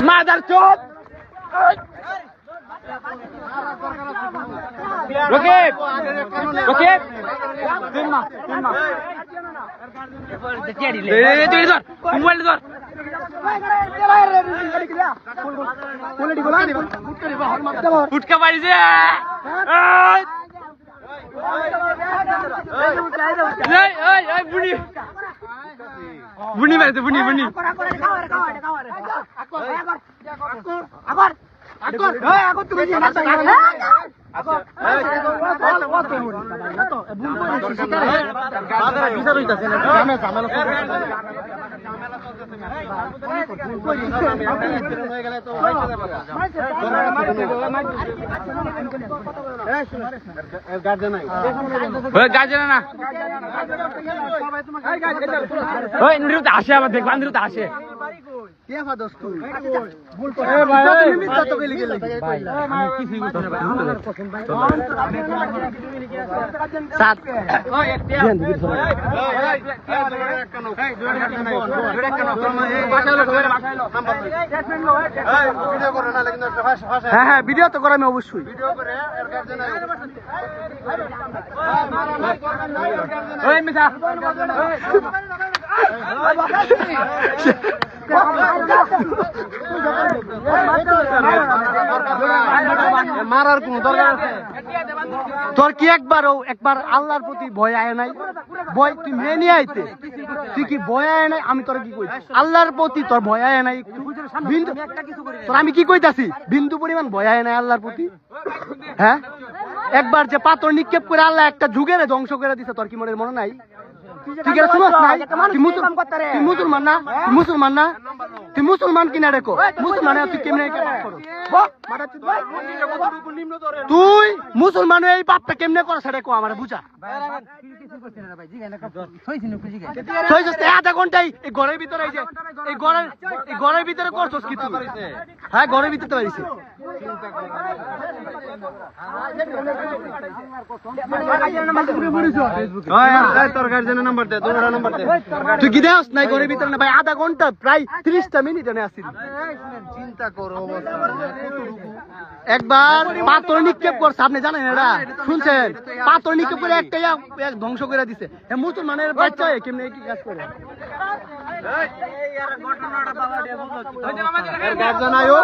mother চোদ Rakib Rakib তিন মা mobile ধর ফুটকা বাড়িছে বুনি বুনি বাড়িতে বুনি বুনি আসে আবার দেখবা আসে হ্যাঁ হ্যাঁ ভিডিও তো করা আমি অবশ্যই মারার কোন দরকার আছে তোর কি একবার আল্লাহর প্রতি ভয় আয় নাই ভয় তুই মেনে নিয়ে আইতে তুই কি ভয় আয় নাই আমি তোর কি কই আল্লাহর প্রতি তোর ভয় আয় নাই তোর আমি কি কইতাছি বিন্দু পরিমাণ ভয় আয় নাই আল্লাহর প্রতি হ্যাঁ একবার যে পাথর নিক্ষেপ করে আল্লাহ একটা যুগের ধ্বংস করে দিছে তোর কি মনে নাই তুই মুসলমান না মুসলমান না তুই মুসলমান কিনা রেখো মুসলমান তুই কেমনে তুই মুসলমান এই পাপটা কেমনে করো সেটা কো আমার বুঝা আধা ঘন্টায় এই ঘরের ভিতরে এই ঘরের ভিতরে করছস কি তুই হ্যাঁ ঘরের ভিতরে পারিস তুই কি দেখ নাই ঘরের ভিতরে না ভাই আধা ঘন্টা প্রায় 30টা মিনিট আসছিল চিন্তা করো একবার পাথর নিক্ষেপ করছে আপনি জানেন এরা শুনছেন পাথর নিক্ষেপ করে একটা ধ্বংস করে দিছে মুসলমানের বাচ্চা কেমনে কি কাজ করে গার্জেন আয়ো